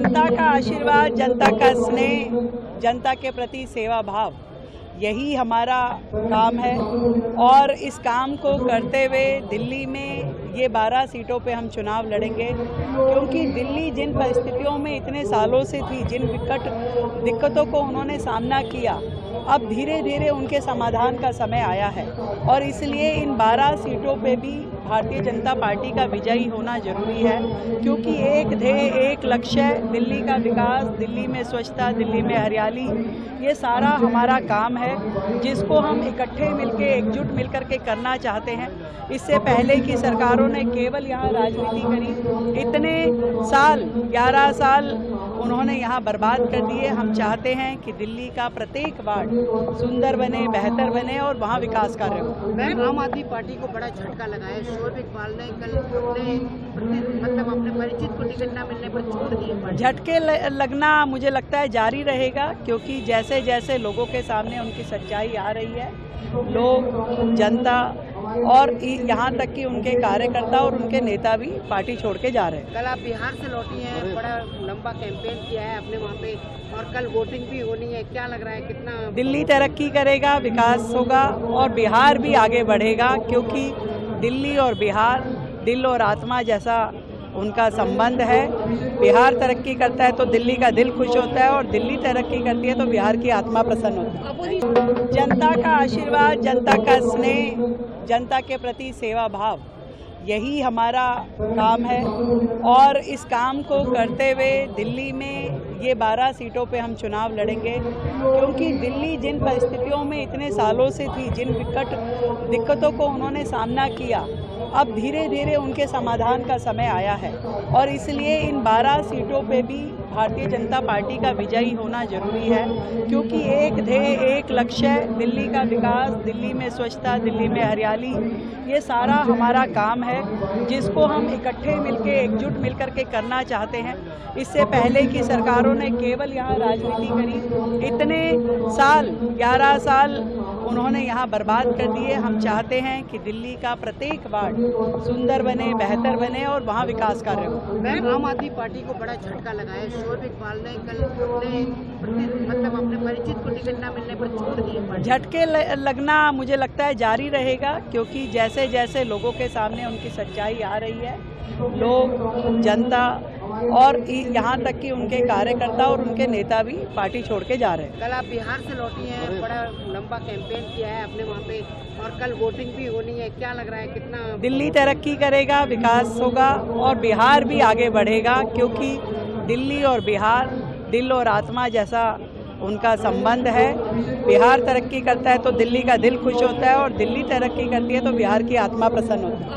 जनता का आशीर्वाद, जनता का स्नेह, जनता के प्रति सेवा भाव, यही हमारा काम है। और इस काम को करते हुए दिल्ली में ये 12 सीटों पे हम चुनाव लड़ेंगे, क्योंकि दिल्ली जिन परिस्थितियों में इतने सालों से थी, जिन दिक्कतों को उन्होंने सामना किया, अब धीरे धीरे उनके समाधान का समय आया है। और इसलिए इन 12 सीटों पे भी भारतीय जनता पार्टी का विजयी होना जरूरी है, क्योंकि एक ध्येय, एक लक्ष्य है, दिल्ली का विकास, दिल्ली में स्वच्छता, दिल्ली में हरियाली, ये सारा हमारा काम है, जिसको हम इकट्ठे मिलके, एकजुट मिलकर के करना चाहते हैं। इससे पहले की सरकारों ने केवल यहाँ राजनीति करी, इतने साल, 11 साल उन्होंने यहाँ बर्बाद कर दिए। हम चाहते हैं कि दिल्ली का प्रत्येक वार्ड सुंदर बने, बेहतर बने और वहाँ विकास कार्य हो। मैम, आम आदमी पार्टी को बड़ा झटका लगा है। शोएब इकबाल ने कल अपने परिचित को टिकट न मिलने पर छोड़ दिए। झटके लगना मुझे लगता है जारी रहेगा, क्योंकि जैसे जैसे लोगों के सामने उनकी सच्चाई आ रही है, लोग, जनता और यहाँ तक कि उनके कार्यकर्ता और उनके नेता भी पार्टी छोड़ के जा रहे हैं। कल आप बिहार से लौटी हैं, बड़ा लंबा कैंपेन किया है आपने वहाँ पे, और कल वोटिंग भी होनी है। क्या लग रहा है, कितना दिल्ली तरक्की करेगा, विकास होगा और बिहार भी आगे बढ़ेगा, क्योंकि दिल्ली और बिहार दिल और आत्मा जैसा उनका संबंध है। बिहार तरक्की करता है तो दिल्ली का दिल खुश होता है, और दिल्ली तरक्की करती है तो बिहार की आत्मा प्रसन्न होती है। जनता का आशीर्वाद, जनता का स्नेह, जनता के प्रति सेवा भाव, यही हमारा काम है। और इस काम को करते हुए दिल्ली में ये 12 सीटों पे हम चुनाव लड़ेंगे, क्योंकि दिल्ली जिन परिस्थितियों में इतने सालों से थी, जिन दिक्कतों को उन्होंने सामना किया, अब धीरे धीरे उनके समाधान का समय आया है। और इसलिए इन 12 सीटों पे भी भारतीय जनता पार्टी का विजयी होना जरूरी है, क्योंकि एक ध्येय, एक लक्ष्य है, दिल्ली का विकास, दिल्ली में स्वच्छता, दिल्ली में हरियाली, ये सारा हमारा काम है, जिसको हम इकट्ठे मिलके, एकजुट मिलकर के करना चाहते हैं। इससे पहले की सरकारों ने केवल यहाँ राजनीति करी, इतने साल, 11 साल उन्होंने यहाँ बर्बाद कर दिए। हम चाहते हैं कि दिल्ली का प्रत्येक वार्ड सुंदर बने, बेहतर बने और वहाँ विकास कार्य हो। मैम, आम आदमी पार्टी को बड़ा झटका लगा है। शोएब इकबाल ने कल अपने परिचित को टिकट न मिलने पर छोड़ दिए। झटके लगना मुझे लगता है जारी रहेगा, क्योंकि जैसे जैसे लोगों के सामने उनकी सच्चाई आ रही है, लोग, जनता और यहाँ तक कि उनके कार्यकर्ता और उनके नेता भी पार्टी छोड़ के जा रहे हैं। कल आप बिहार से लौटी हैं, बड़ा लंबा कैंपेन किया है आपने वहाँ पे, और कल वोटिंग भी होनी है। क्या लग रहा है, कितना दिल्ली तरक्की करेगा, विकास होगा और बिहार भी आगे बढ़ेगा, क्योंकि दिल्ली और बिहार दिल और आत्मा जैसा उनका संबंध है। बिहार तरक्की करता है तो दिल्ली का दिल खुश होता है, और दिल्ली तरक्की करती है तो बिहार की आत्मा प्रसन्न होती है।